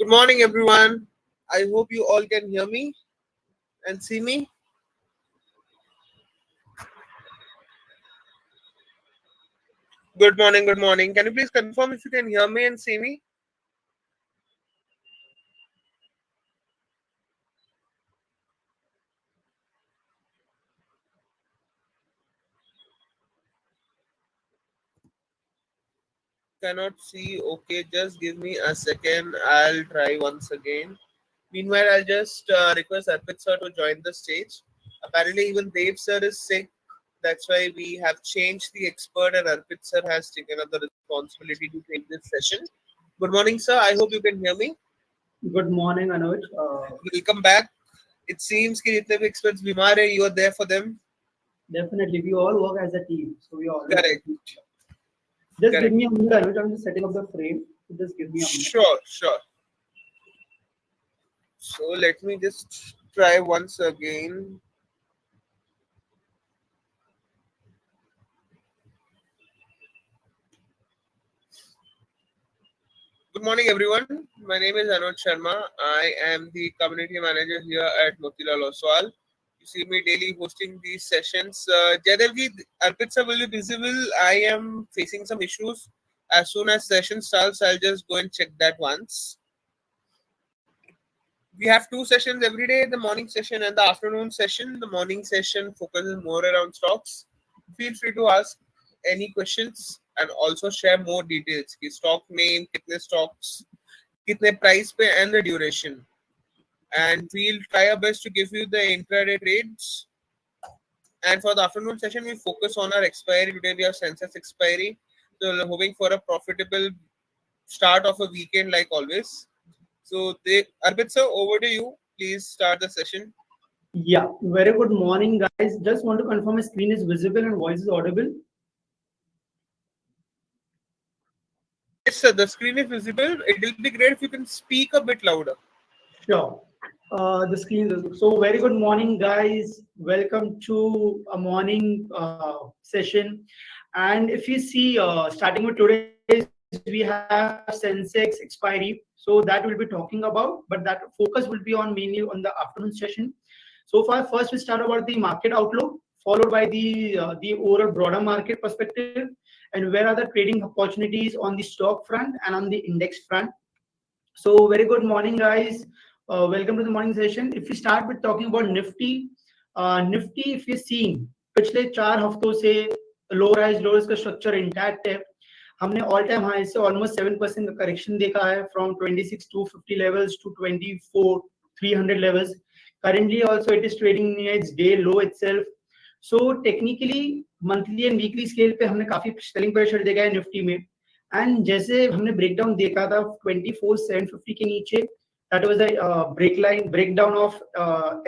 Good morning, everyone. I hope you all can hear me and see me. Good morning, good morning. Can you please confirm if you can hear me and see me? Cannot see. Okay, just give me a second. I'll try once again. Meanwhile, I'll just request Arpit sir to join the stage. Apparently, even Dev sir is sick. That's why we have changed the expert, and Arpit sir has taken up the responsibility to take this session. Good morning, sir. I hope you can hear me. Good morning, Anuj. Welcome back. It seems कि जितने भी experts बीमार है, you are there for them. Definitely, we all work as a team, so we always Correct. just Correct. give me a minute, Anuj. I'm just setting up the frame. So just give me a minute. Sure, sure. So let me just try once again. Good morning, everyone. My name is Anuj Sharma. I am the community manager here at Motilal Oswal. You see me daily hosting these sessions. Jadavji, Arpit sir will be visible. I am facing some issues. As soon as session starts, I'll just go and check that once. We have two sessions every day, the morning session and the afternoon session. The morning session focuses more around stocks. Feel free to ask any questions and also share more details ki stock name, kitne stocks, kitne price pe, and the duration. And we'll try our best to give you the intraday trades. And for the afternoon session, we focus on our expiry. Today we have census expiry, so we're hoping for a profitable start of a weekend like always. So, Arpit sir, over to you. Please start the session. Yeah, very good morning, guys. Just want to confirm my screen is visible and voice is audible. Yes, sir. The screen is visible. It will be great if you can speak a bit louder. Sure. The screen is so very good morning, guys. Welcome to a morning session. And if you see, starting with today's, we have Sensex expiry. So that we'll be talking about, but that focus will be on mainly on the afternoon session. So far, first we start about the market outlook, followed by the overall broader market perspective, and where are the trading opportunities on the stock front and on the index front. So very good morning, guys. Welcome to the morning session. If we start with talking about Nifty, if you're seeing पिछले 4 हफ्तों से lowers का structure intact है. हमने all time high से almost 7% का correction देखा है from 26,250 levels to 24,300 levels. Currently also it is trading near its day low itself. So technically monthly and weekly scale पे हमने काफी सेलिंग प्रेशर देखा है निफ्टी में. एंड जैसे हमने ब्रेकडाउन देखा था 24,750 के नीचे, that was the breakdown of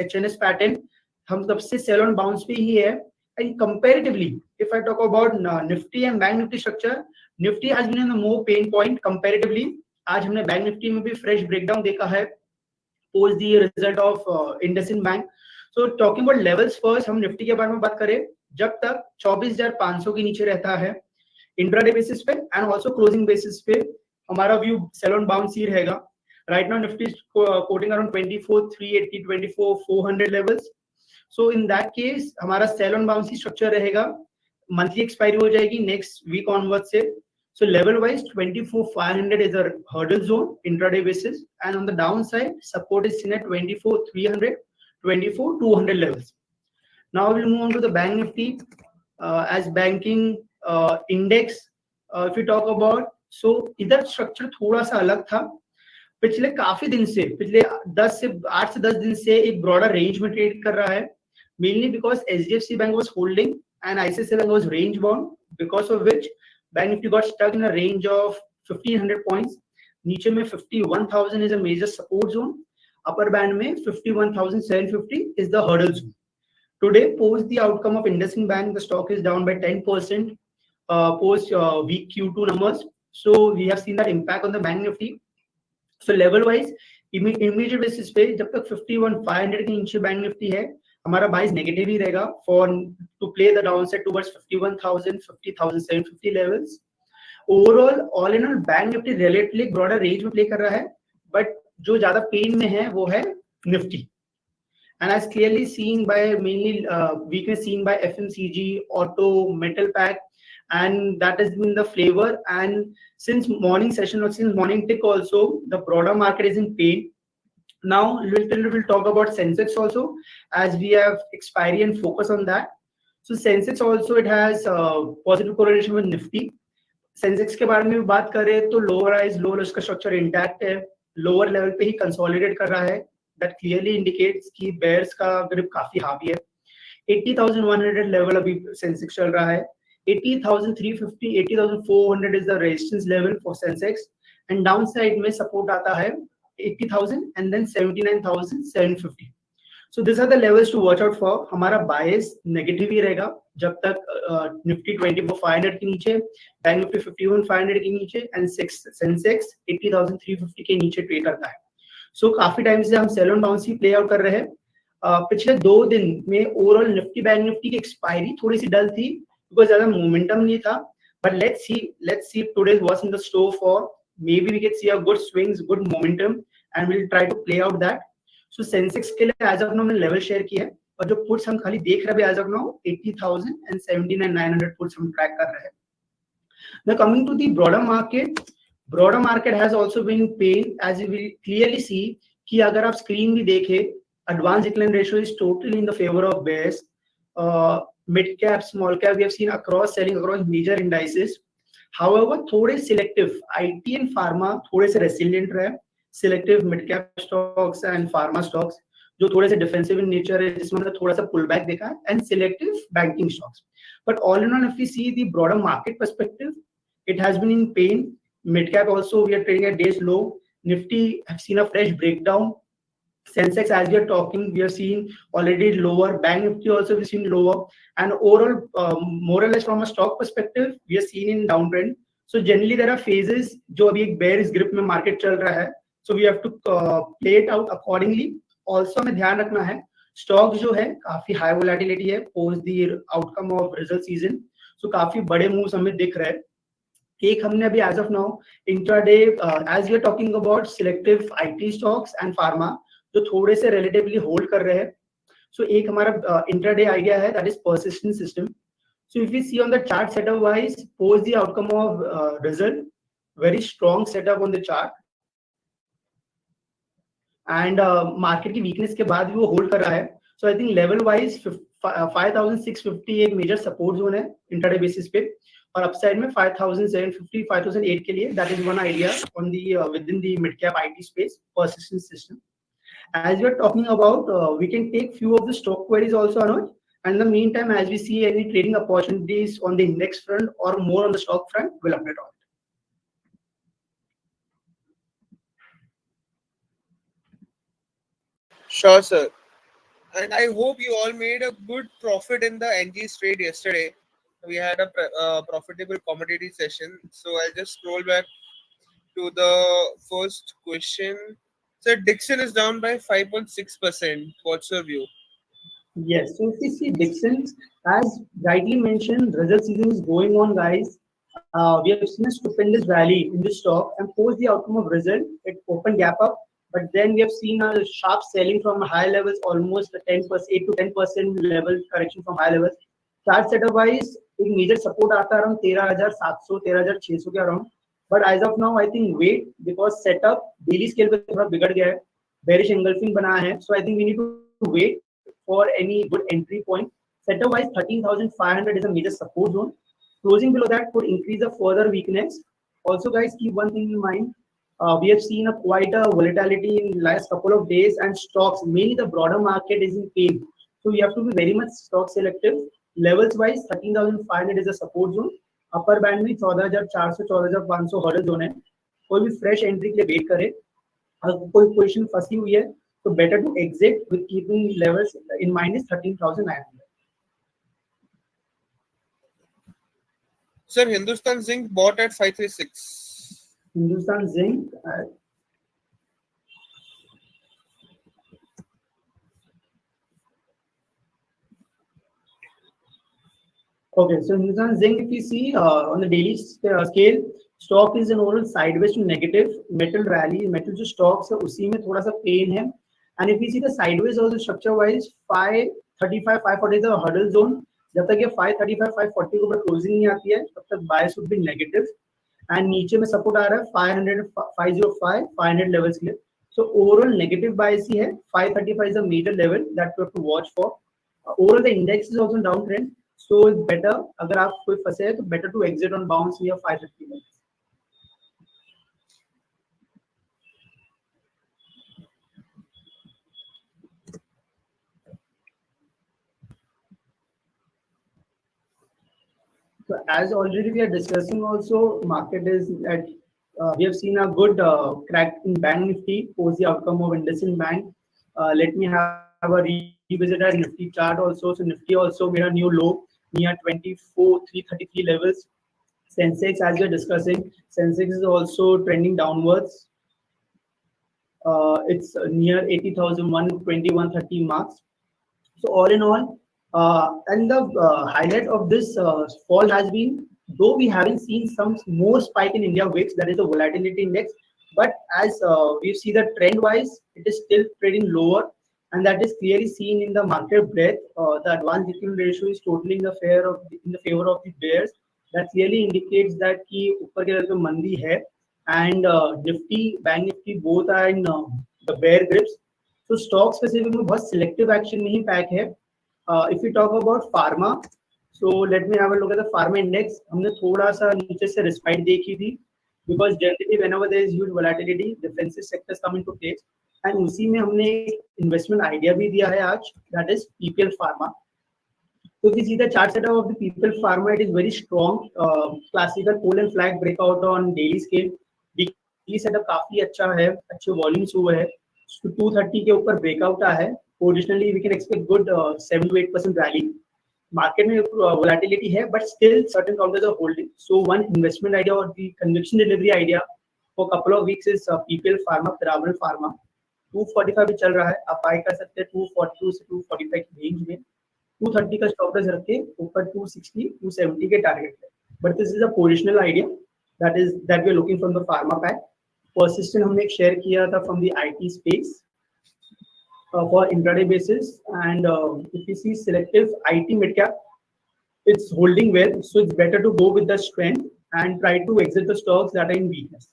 HNS pattern. हम तब से सेल ऑन बाउंस पे ही है. And comparatively if I talk about Nifty and bank Nifty structure, Nifty has been in the more pain point comparatively. आज हमने बैंक निफ्टी में भी फ्रेश ब्रेकडाउन देखा है post the result of IndusInd bank. So talking about levels first, हम Nifty के बारे में बात करें, जब तक 24,500 के नीचे रहता है इंट्राडे बेसिस पे एंड आल्सो क्लोजिंग बेसिस पे, हमारा व्यू सेल ऑन बाउंस ही रहेगा. Right now Nifty quoting around 24,380 24,400 levels. So in that case हमारा सेल ऑन बाउंस ही स्ट्रक्चर रहेगा. मंथली एक्सपायरी हो जाएगी नेक्स्ट वीक ऑनवर्ड से. So level wise 24,500 is a hurdle zone intraday basis, and on the downside support is seen at 24,300 24,200 levels. Now we'll move on to the bank nifty. As banking index, if you talk about, so इधर structure थोड़ा सा अलग था. पिछले काफी दिन से, पिछले 8 से 10 दिन से एक ब्रॉडर रेंज में ट्रेड कर रहा है, mainly because HDFC bank was holding and ICICI bank was range bound, because of which bank Nifty got stuck in a range of 1500 points. नीचे में 51,000 is a major support zone, upper band में 51,750 is the hurdle zone. Today, post the outcome of IndusInd Bank, the stock is down by 10% post week Q2 numbers. So we have seen that impact on the bank nifty. So level wise, immediate basis पे जब तक 51,500 के नीचे bank Nifty है, हमारा बाइस negative ही रहेगा for to play the downside towards 51,000 50,750 levels. Overall, all in all, bank Nifty relatively broader range में play कर रहा है, but जो ज्यादा पेन में है वो है Nifty, and as clearly seen by mainly weakness seen by FMCG, auto, metal pack, and that has been the flavor. And since morning session or since morning tick also, the broader market is in pain. Now we'll talk about Sensex also, as we have expiry and focus on that. So Sensex also, it has positive correlation with Nifty. Sensex के बारे में भी बात करें तो lower rise lower उसका structure intact है, lower level पे ही कंसोलिडेट कर रहा है, दैट क्लियरली इंडिकेट्स कि बेयर्स का ग्रिप काफी हावी है. 80,100 लेवल अभी सेंसेक्स चल रहा है. 80,350 80,400 is the resistance level for Sensex, and down side में सपोर्ट आता है 80,000 and then 79,750. So these are the levels to watch out for. हमारा bias नेगेटिव ही रहेगा जब तक निफ्टी 24,500 के नीचे, बैंक निफ्टी 51,500 के नीचे, एंड सेंसेक्स 80,350 के नीचे ट्रेड करता है. सो काफी टाइम से हम सेल ऑन बाउंस ही प्ले आउट कर रहे हैं. पिछले 2 दिन में ओवरऑल निफ्टी बैंक निफ्टी की एक्सपायरी थोड़ी सी डल थी बिकॉज ज्यादा मोमेंटम नहीं था. But let's see today what's in the store for. maybe we can see a good swings, good momentum, and we'll try to play out that. So Sensex के लिए as of now मैंने level share किया है, और जो puts हम खाली देख रहे हैं as of now 80,000 and 79,900 puts हम ट्रैक कर रहे हैं. Now coming to the broader market has also been in pain, as you will clearly see कि अगर आप स्क्रीन भी देखें, advanced decline ratio is totally in the favor of bears. Mid cap, small cap, we have seen across selling across major indices. However, थोड़े selective IT and pharma थोड़े से resilient रहे. Selective mid cap stocks and pharma stocks जो थोड़े से defensive in nature है, जिसमें हमने थोड़ा सा pullback देखा है, and selective banking stocks. But all in all, if we see the broader market perspective, it has been in pain. Mid cap also we are trading at days low. Nifty have seen a fresh breakdown. Sensex, as we are talking, we are seeing already lower. Bank Nifty also we seen lower, and overall, more or less from a stock perspective, we are seen in downtrend. So generally there are phases जो अभी एक bearish grip में market चल रहा है. So we have to play it out accordingly. Also हमें ध्यान रखना है स्टॉक जो है काफी हाई वोलेटिलिटी है post the outcome of result season. So काफी बड़े मूव्स हमें दिख रहे हैं. एक हमने अभी as of now intraday, as we are talking about selective IT stocks and pharma जो थोड़े से रिलेटिवली होल्ड कर रहे हैं. सो एक हमारा इंट्राडे आइडिया है that is persistent system. So if we see on the chart setup wise post the outcome of result, very strong setup on the chart, and market की weakness के बाद भी वो होल्ड कर रहा है. So I think level wise 5,650 एक major support zone है इंट्राडे बेसिस पे, और अपसाइड में 5,750 5,008 के लिए. That is one idea on the with in the mid cap IT space persistent system. As we are talking about, we can take few of the stock queries also, Anuj. And in the meantime, as we see any trading opportunities on the index front or more on the stock front, we'll update on it. Sure, sir. And I hope you all made a good profit in the NG's trade yesterday. We had a profitable commodity session. So I'll just scroll back to the first question. So Dixon is down by 5.6%. What's your view? Yes, so if we see Dixon's, as rightly mentioned, result season is going on, guys. We have seen a stupendous rally in the stock, and post the outcome of result, it opened gap up, but then we have seen a sharp selling from high levels, almost a 10%, 8 to 10% level correction from high levels. Chart setup wise, एक major support आता है around 13,700, 13,600 के around. But as of now, I think wait, because setup daily scale पे थोड़ा बिगड़ गया है, bearish engulfing बना है. So I think we need to wait for any good entry point. Setup wise, 13,500 is a major support zone. Closing below that could increase a further weakness. Also, guys, keep one thing in mind. We have seen quite a volatility in last couple of days, and stocks, mainly the broader market, is in pain. So you have to be very much stock selective. Levels wise, 13,500 is a support zone. Upper band में 14,400 14,500 hurdle zone है. कोई भी fresh entry के लिए wait करे. अगर कोई position फंसी हुई है, so better to exit with keeping levels in mind is 13,900. Sir, Hindustan Zinc bought at 536. Hindustan Zinc. Okay, so Hindustan Zinc, if you see on the daily scale, stock is an overall sideways to negative metal rally metal जो stocks है उसी में थोड़ा सा pain है and if you see the sideways also structure wise 535 540 the hurdle zone जब तक ये 535 540 के ऊपर क्लोजिंग नहीं आती है तब तक बायस वुड बी नेगेटिव एंड नीचे में सपोर्ट आ रहा है 500 505 500 लेवल्स के लिए सो ओवरऑल नेगेटिव बायस ही है 535 is a major level that we have to watch for overall the index is also down trend so it's better अगर आप कोई फंसे हैं तो better to exit on bounce near 550 levels. So as already we are discussing also, market is at, we have seen a good crack in Bank Nifty post the outcome of IndusInd Bank. Let me have a revisit our Nifty chart also. So Nifty also made a new low near 24,333 levels. Sensex, as we are discussing, Sensex is also trending downwards. It's near 80,120, marks. So all in all, and the highlight of this fall has been, though we haven't seen some more spike in India VIX, that is the volatility index, but as we see the trend wise, it is still trading lower, and that is clearly seen in the market breadth. The advanced equilibrium ratio is totally in the favor of the bears. That clearly indicates that कि ऊपर की तरफ जो मंदी है, and Nifty, Bank Nifty both are in the bear grips. So stock specific में बहुत selective action में ही पैक है. If we talk about pharma, so let me have a look at the pharma index. हमने थोड़ा सा नीचे से respite देखी थी because generally whenever there is huge volatility, defensive sectors come into place. And उसी में हमने एक investment idea भी दिया है आज, that is PPL Pharma. So if you see the chart setup of the PPL Pharma, it is very strong. Classical pole and flag breakout on daily scale. Weekly setup काफी अच्छा है, अच्छे volumes हुए हैं. So 230 के ऊपर breakout है. Additionally, we can expect good 7 to 8% rally. Market में volatility है, but still certain counters are holding. So one investment idea or the conviction delivery idea for a couple of weeks is PPL Pharma, Piramal Pharma. 245 भी चल रहा है, आप buy कर सकते हैं 242 से 245 रेंज में. 230 का स्टॉप लॉस रख के ऊपर 260 270 के टारगेट है. But this is a positional idea that we are looking from the pharma pack. Persistent हमने एक शेयर किया था from the IT space for intraday basis, and if you see selective IT mid cap, it's holding well, so it's better to go with the strength and try to exit the stocks that are in weakness.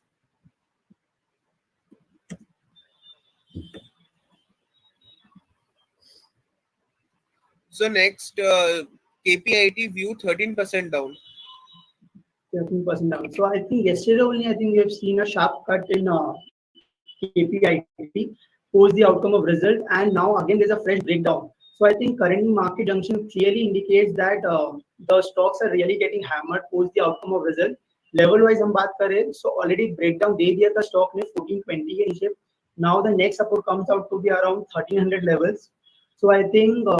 So next, KPIT view 13% down. 13% down. So I think yesterday only, I think we have seen a sharp cut in KPIT post the outcome of result, and now again there's a fresh breakdown. So I think current market junction clearly indicates that the stocks are really getting hammered post the outcome of result. Level wise हम बात करें, so already breakdown दे दिया था stock ने 1420 के नीचे. Now the next support comes out to be around 1300 levels. So I think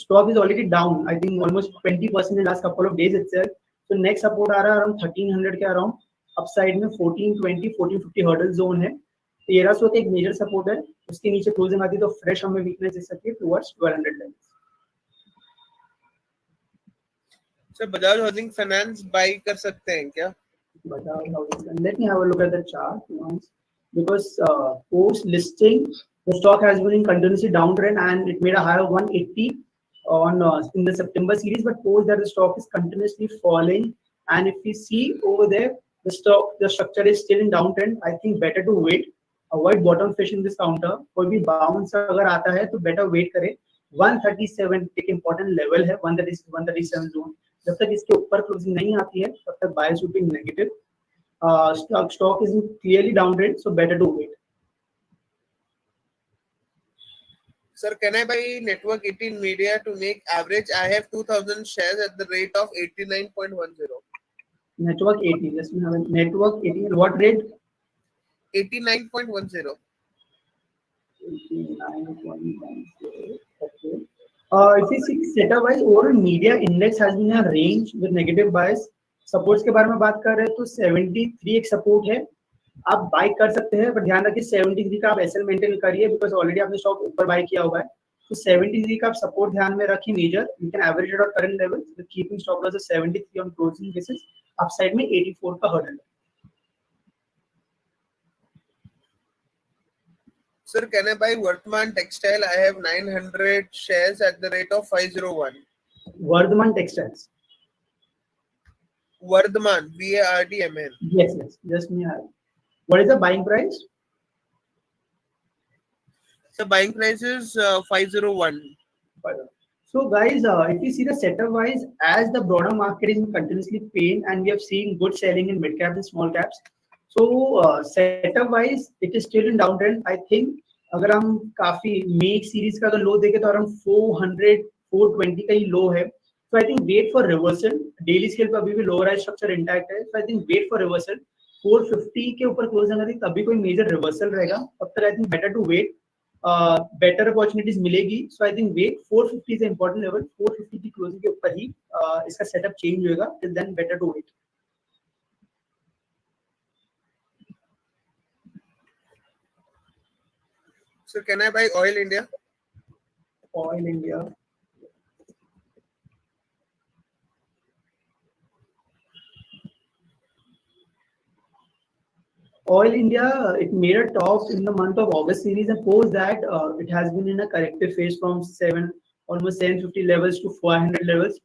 stock is already down. I think almost 20% in the last couple of days itself. So next support आ रहा है around 1300 के around. Upside में 1420 1450 hurdle zone है. 1300 का एक major support है, उसके नीचे क्लोजिंग आती है तो फ्रेश हमें वीकनेस दिख सकती है towards 1200 levels. Sir Bajaj housing finance buy कर सकते हैं क्या? Bajaj Housing. Let me have a look at the chart once, because post listing the stock has been in continuously downtrend and it made a high of 180 on in the September series, but post that the stock is continuously falling, and if we see over there the structure is still in downtrend. I think better to wait, avoid bottom fish in this counter. कोई भी bounce अगर आता है तो better wait करें. 137 एक important level है, 137 zone. जब तक इसके ऊपर क्लोजिंग नहीं आती है तब तक buyers would be negative. Stock is clearly downtrend, so better to wait. Sir, can I buy Network 18 Media to make average? I have 2000 shares at the rate of 89.10. Network 18. Let's have a Network 18. What rate? 89.10. 89.10. Okay. If you see setup wise, overall media index has been a range with negative bias. Supports के बारे में बात कर रहे हैं तो 73 एक support है, आप बाय कर सकते हैं, बट ध्यान रखिए 73 का आप एसएल मेंटेन करिए बिकॉज ऑलरेडी आपने स्टॉक ऊपर बाय किया हुआ है. तो 73 का आप सपोर्ट ध्यान में रखिए major. You can average it out current levels with keeping stop loss 73 on closing basis. Upside में 84 का hurdle. Sir, can I buy Vartman Textile? I have 900 shares at the rate of 501. Vardhaman Textiles. Vardman, Vardman. Yes, yes. Just me. What is the buying price? So buying price is 501. So, guys, if you see the setup wise, as the broader market is in continuously pain, and we have seen good selling in mid cap and small caps. So, setup wise, it is still in downtrend. I think अगर हम काफी make series का अगर लो देखे तो around 400 420 का ही लो है. So I think wait for reversal. Daily scale पे अभी भी lower high structure intact है. So I think wait for reversal. 450 के ऊपर क्लोज अगर तभी कोई मेजर रिवर्सल रहेगा. तब तक I think better to wait. Better opportunities मिलेगी. So I think wait 450 is important level. 450 की क्लोजिंग के ऊपर ही इसका सेटअप चेंज होगा. Till then better to wait. So can I buy Oil India? Oil India. Oil India, it made a top in the month of August series, and post that it has been in a corrective phase from almost 750 levels to 400 levels.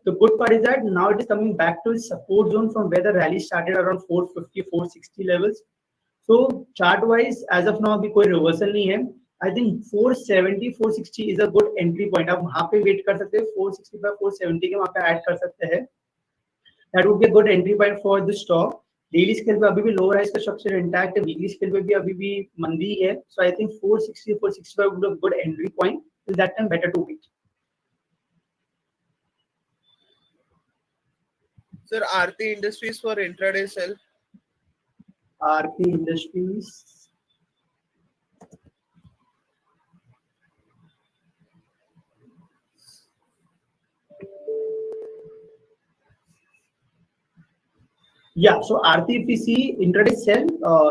The good part is that now it is coming back to its support zone from where the rally started around 450 460 levels. So chart wise as of now अभी कोई reversal नहीं है. I think 470 460 is a good entry point. आप वहाँ पे wait कर सकते हैं. 465 470 के वहाँ पे add कर सकते हैं. That would be a good entry point for the stock. Daily scale पे अभी भी लोअर है, इसका स्ट्रक्चर इंटैक्ट है. वीकली स्केल पे भी अभी भी मंदी है. So I think 460 465 would be a good entry point. Till that time better to wait. Sir, Aarti Industries for intraday sell. Aarti Industries. Yeah, so Aarti, if we see intraday sell,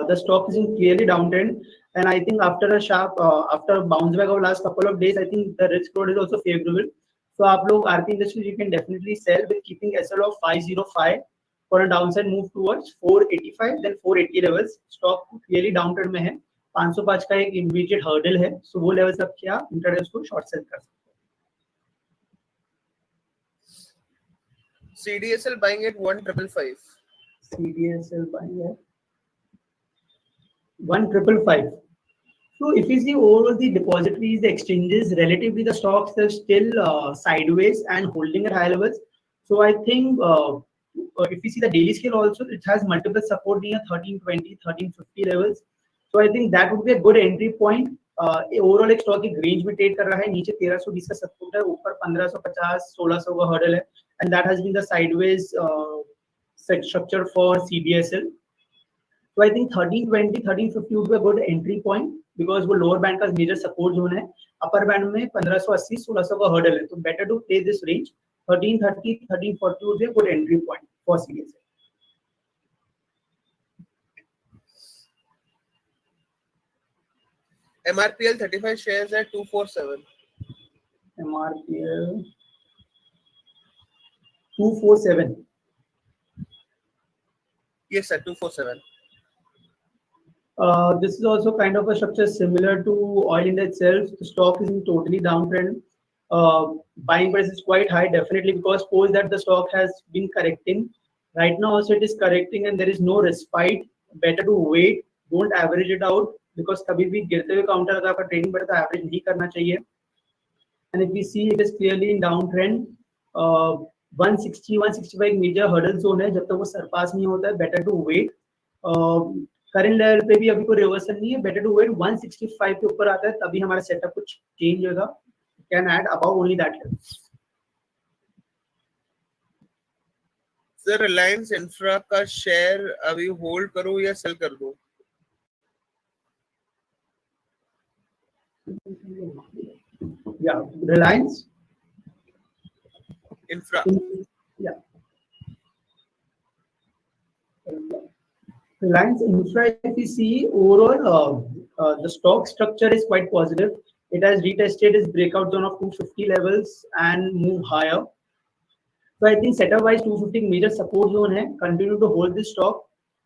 the stock is in clearly downtrend, and I think after a sharp, after a bounce back of last couple of days, I think the risk reward is also favorable. So आप लोग Aarti Industries you can definitely sell with keeping SL of 505 for a downside move towards 485, then 480 levels. Stock clearly downtrend में है. 505 का एक immediate hurdle है, so वो levels तक क्या intraday उसको short sell कर सकते हैं. CDSL buying at 1555. CDSL buying at 1555. So if you see overall the depositories, the exchanges, relatively the stocks are still sideways and holding at high levels. So I think if you see the daily scale also, it has multiple support near 1320, 1350 levels. So I think that would be a good entry point. Overall एक stock एक range में trade कर रहा है. नीचे 1320 का support है, ऊपर 1550 1600 का हर्डल है, and that has been the sideways structure for CDSL. So I think 1320 1350 would be a good entry point because वो lower band का major support zone है. Upper band में 1580 1600 का hurdle है, तो better to play this range. 1330 1340 would be a good entry point for CDSL. MRPL 35 shares at 247. MRPL 247. Yes, sir, 247. This is also kind of a structure similar to Oil India itself. The stock is in totally downtrend. Buying price is quite high, definitely, because suppose that the stock has been correcting. Right now also it is correcting and there is no respite. Better to wait. Don't average it out because कभी भी गिरते हुए counter अगर आपका trading बढ़े तो average नहीं करना चाहिए. And if we see it is clearly in downtrend. 160 165 major hurdle zone है. जब तक वो सरपास नहीं होता है better to wait. Current level पे भी अभी कोई रिवर्सल नहीं है. Better to wait. 165 के ऊपर आता है तभी हमारा सेटअप कुछ चेंज होगा. Can add above only that level. Sir, Reliance infra का शेयर अभी होल्ड करो या सेल कर दो? या रिलायंस इंफ्रा. या Reliance Infra, if you see overall, the stock structure is quite positive. It has retested its breakout zone of 250 levels and move higher. So I think setup wise 250 major support zone है. Continue to hold this stock.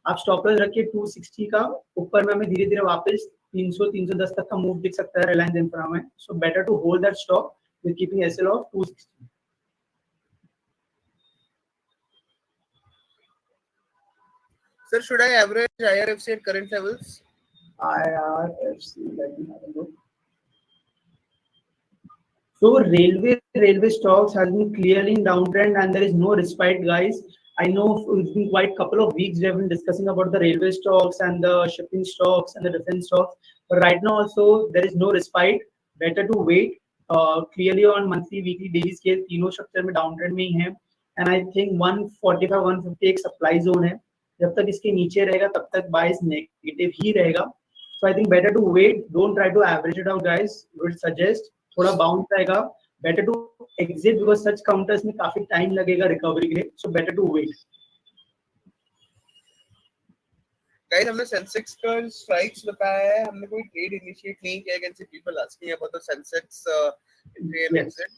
आप stop loss रखिए 260 का. ऊपर में हमें धीरे धीरे वापस 300-310 तक का मूव दिख सकता है रिलायंस इंफ्रा में. So better to hold that stock with keeping SL of 260. Sir, should I average IRFC at current levels? IRFC, let me have a look. So railway stocks has been clearly in downtrend and there is no respite, guys. I know it's been quite a couple of weeks we have been discussing about the railway stocks and the shipping stocks and the defense stocks, but right now also there is no respite. Better to wait. Clearly on monthly, weekly, daily scale, तीनों structure में downtrend में ही है. And I think 145, 150 एक supply zone है. जब तक इसके नीचे रहेगा तब तक bias negative ही रहेगा. So I think better to wait. Don't try to average it out, guys. Would suggest थोड़ा bounce आएगा. Better to exit because such counters में काफी time लगेगा recovery के लिए. So better to wait. Guys, हमने Sensex का स्ट्राइक्स बताया है. हमने कोई ट्रेड इनिशिएट नहीं किया. Can see people asking about the Sensex entry exit.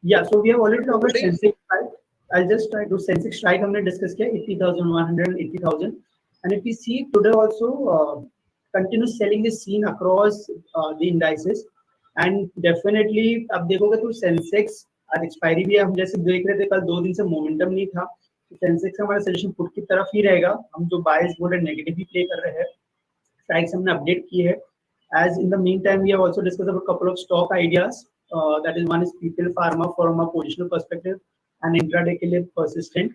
Yeah, so we have already talked about Sensex strike. I'll just try to Sensex strike. हमने discuss किया 80,100 and 80,000. And if we see today also continuous selling is seen across the indices. And definitely अब देखोगे तो Sensex आज expiry भी हम जैसे देख रहे थे कल 2 दिन से momentum नहीं था. Sensex का हमारा solution put की तरफ ही रहेगा. हम जो bias बोल रहे negative ही play कर रहे हैं. Strikes हमने update की है. As in the meantime, we have also discussed about a couple of stock ideas. That is one is people pharma from a positional perspective and intraday के लिए persistent.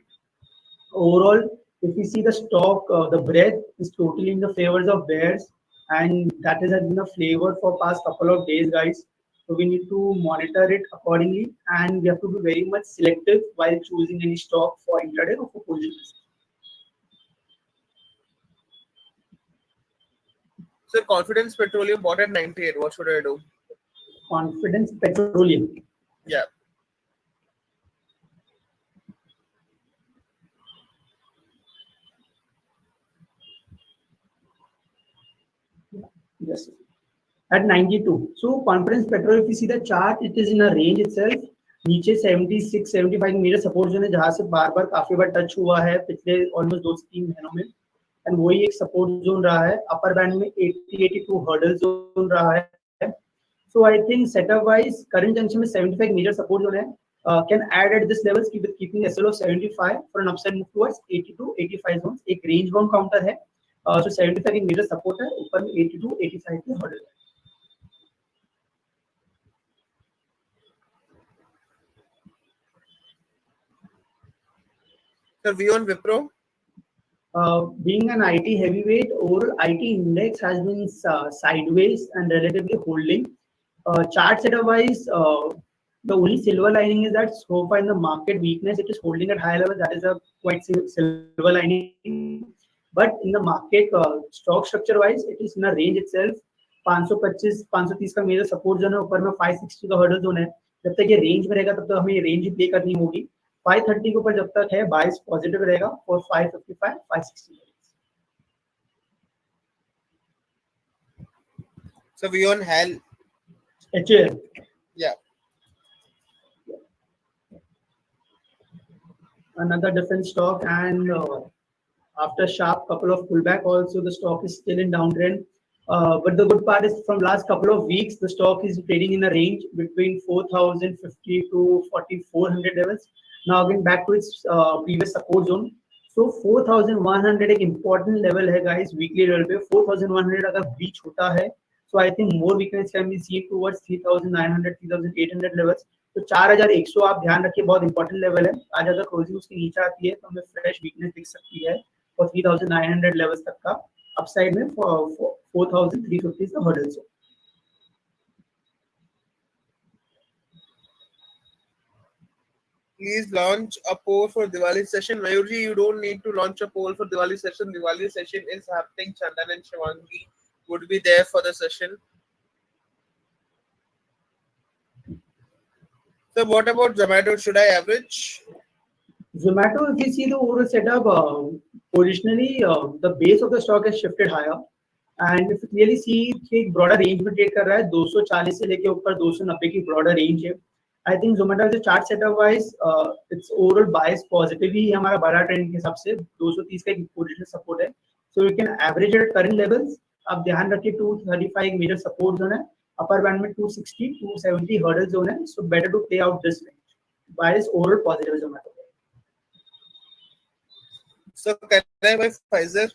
Overall, if we see the stock, the breadth is totally in the favors of bears, and that has been a flavor for past couple of days, guys. So we need to monitor it accordingly, and we have to be very much selective while choosing any stock for intraday or for positions. Sir, Confidence Petroleum bought at 98. What should I do? Confidence Petroleum. Yeah. Yes. At 92. So Confidence Petrol, if you see the chart, it is in a range itself. नीचे 76, 75 मेरा support zone है जहां से बार-बार काफी बार touch हुआ है पिछले ऑलमोस्ट 2-3 महीनों में. एंड वही एक सपोर्ट जोन रहा है. अपर बैंड में 80, 82 हर्डल जोन रहा है. So I think setup wise, current junction में 75 major support zone है. Can add at this levels keeping SL of 75 for an upside move towards 82, 85 zones. एक range bound counter है. So 75 एक major support है. ऊपर में 82, 85 के hurdle है. Sir, view on Wipro? Being an IT heavyweight, overall IT index has been sideways and relatively holding. Chart setup wise, the only silver lining is that so far in the market weakness, it is holding at high level. That is a quite silver lining. But in the market stock structure wise, it is in a range itself. 525, 530 का major support zone है. ऊपर में 560 का hurdle zone है. जब तक ये range में रहेगा तब तक हमें ये रेंज ही प्ले करनी होगी. 530 के ऊपर जब तक है बाइस पॉजिटिव रहेगा और 555, 560. So view on HAL? HAL. Yeah. Another different stock, and after sharp couple of pullback, also the stock is still in downtrend. But the good part is from last couple of weeks, the stock is trading in a range between 4,050 to 4,400 levels. Now again back to its previous support zone. So 4,100 एक important level है guys, weekly level पे 4,100 अगर breach होता है, so I think more weakness can be seen towards 3,900, 3,800 levels. तो 4,100 आप ध्यान रखिए, बहुत इंपॉर्टेंट लेवल है. आज अगर क्लोजिंग उसके नीचे आती है तो हमें फ्रेश वीकनेस दिख सकती है और 3,900 लेवल्स तक का. अपसाइड में 4,350 का hurdle zone. Please launch a poll for Diwali session. Mayurji, you don't need to launch a poll for Diwali session. Diwali session is happening. Chandan and Shivangi would be there for the session. So what about Zomato? Should I average? Zomato, if you see the overall setup, originally the base of the stock has shifted higher. And if you clearly see कि एक broader range में trade कर रहा है, 240 से लेके ऊपर 290 की broader range है. I think Zomato जो chart setup wise, its overall bias positive ही हमारा बड़ा trend के हिसाब से 230 का एक position support है. so you can average it at current levels. आप ध्यान रखिए 235 एक major support zone है, upper band में 260 270 hurdle zone है, so better to play out this range. Bias overall positive is matter. So can I buy Pfizer?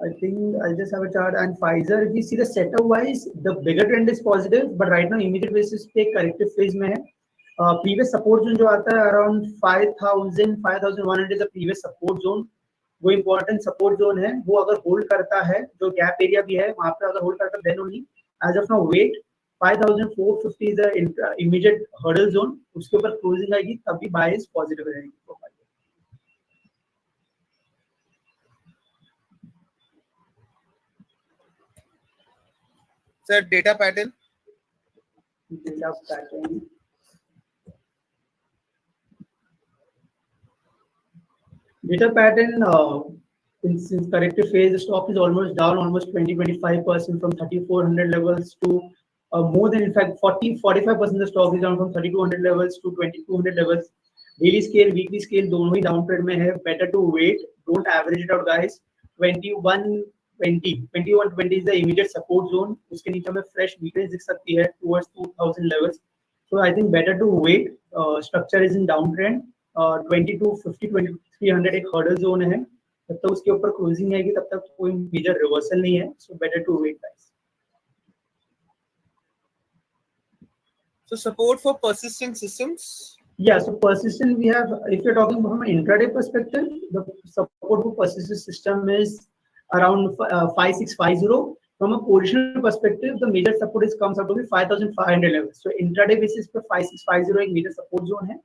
I think I'll just have a chart and Pfizer. If you see the setup wise, the bigger trend is positive, but right now immediate basis पे corrective phase में है. Previous support zone जो आता है around 5000 5100 is the previous support zone. वो important support zone है. वो अगर hold करता है, जो gap area भी है, वहाँ पे अगर hold करता है, then only. As of now, wait. 5450 is the immediate hurdle zone. उसके ऊपर closing आएगी, तभी bias positive रहेगी. Sir, data pattern. Data pattern. Data pattern, since corrective phase, the stock is almost down almost 20-25% from 3400 levels to more than, in fact, 40-45% the stock is down from 3200 levels to 2200 levels. Daily scale, weekly scale, दोनों ही down trend में है. Better to wait. Don't average it out, guys. 2120 is the immediate support zone. उसके नीचे में fresh weakness दिख सकती है towards 2000 levels. So I think better to wait. Structure is in downtrend. 2250 2300 एक hurdle zone है. जब तक उसके ऊपर closing आएगी तब तक कोई major reversal नहीं है. So better to wait, guys. So support for persistent systems. Yeah, so persistent we have, if you're talking from an intraday perspective, the support for persistent system is around 5650. From a positional perspective, the major support comes out to be 5500 levels. So intraday basis पे 5650 एक major support zone है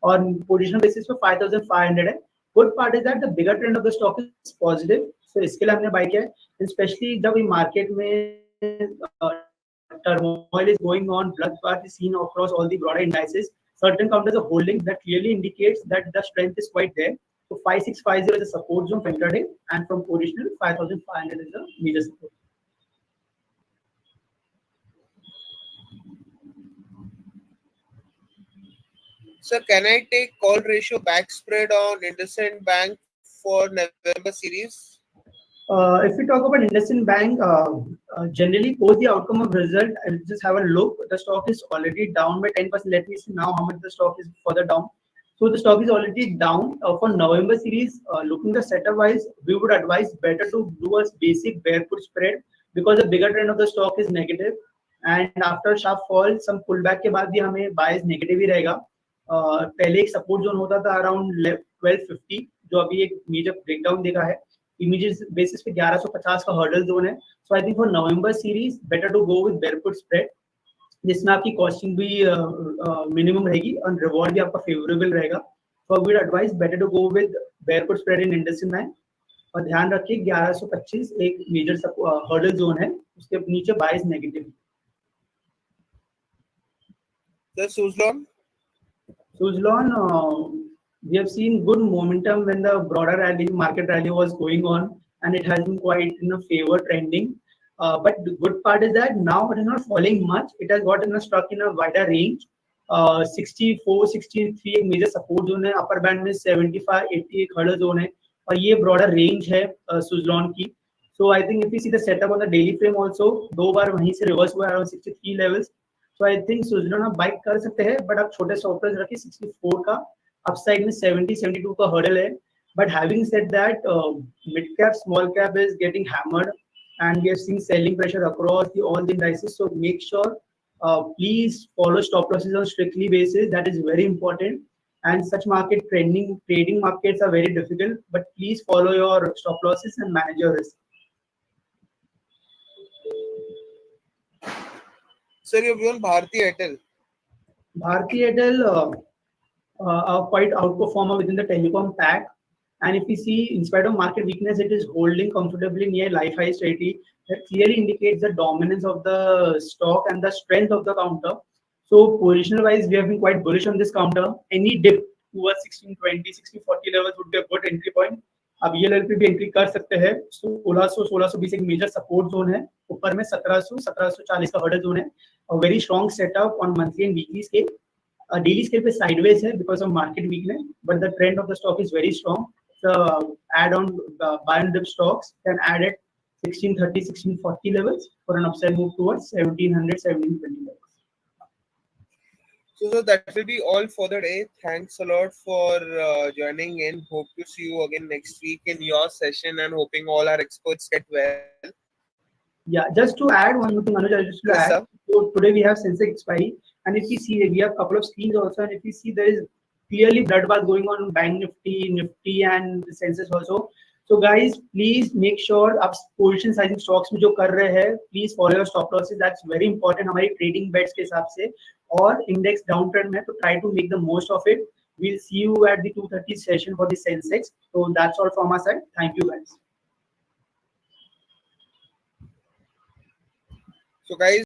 और positional basis पे 5500 है. Good part is that the bigger trend of the stock is positive. So इसके लिए हमने buy किया है, especially जब ये market में turmoil is going on, bloodbath is seen across all the broader indices. Certain counters are holding that clearly indicates that the strength is quite there. So 5650 is a support zone for intraday, and from positional 5500 is a major support. Sir, can I take call ratio back spread on IndusInd Bank for November series? If we talk about IndusInd Bank, generally post the outcome of result, I'll just have a look. The stock is already down by 10%. Let me see now how much the stock is further down. So the stock is already down for November series. Looking the setup wise, we would advise better to do a basic bear put spread because the bigger trend of the stock is negative. And after sharp fall, some pullback के बाद भी हमें bias negative ही रहेगा. पहले एक support zone होता था around 1250 जो अभी एक major breakdown देखा है. Immediate basis पे 1150 का hurdle zone है. So I think for November series better to go with bear put spread. जिसमें आपकी costing भी minimum रहेगी और reward भी आपका favorable रहेगा. So we would advise better to go with bear put spread in IndusInd Bank. और ध्यान रखिए 1125 एक major hurdle zone है. उसके नीचे bias negative. Sir, Suzlon. Suzlon, we have seen good momentum when the broader rally, market rally was going on, and it has been quite in a favor trending. But the good part is that now it is not falling much. It has gotten stuck in a wider range. 64, 63 एक major support zone है, upper band में 75, 80 एक hurdle zone है, और ये broader range है Suzlon की. So I think if you see the setup on the daily frame also, दो बार वहीं से reverse हुआ around 63 levels. So I think Suzlon आप बाइक कर सकते हैं, but आप छोटे stop loss रखिए 64 का, upside में 70, 72 का hurdle है. But having said that, mid cap, small cap is getting hammered, and we are seeing selling pressure across all the indices. So make sure, please follow stop losses on strictly basis. That is very important. And such market trading markets are very difficult. But please follow your stop losses and manage your risk. Sir, your view on Bharti Airtel. Bharti Airtel are quite outperformer within the telecom pack. And if we see, in spite of market weakness, it is holding comfortably near life high strategy. That clearly indicates the dominance of the stock and the strength of the counter. So positional wise, we have been quite bullish on this counter. Any dip towards 1620, 1640 levels would be a good entry point. अब ये level पे भी entry कर सकते हैं. 1600-1620 एक major support zone है. ऊपर में 1700-1740 का हर्डल जोन है. A very strong setup on monthly and weekly scale. daily scale पे sideways है because of market weakness, but the trend of the stock is very strong. The add-on buy and dip stocks can add at 1630, 1640 levels for an upside move towards 1700, 1720 levels. So that will be all for the day. Thanks a lot for joining in. Hope to see you again next week in your session and hoping all our experts get well. Yeah, just to add one more thing, Anuj, I just to Yes, add. sir. So today we have Sensex expiry, and if you see, we have a couple of screens also, and if you see, there is clearly bloodbath going on Bank Nifty, Nifty, and the Sensex also. So guys, please make sure आप position sizing stocks में जो कर रहे हैं, please follow your stop losses. That's very important हमारी trading bets के हिसाब से. और index downtrend में तो try to make the most of it. We'll see you at the 2:30 session for the Sensex. So that's all from our side. Thank you guys. So, guys,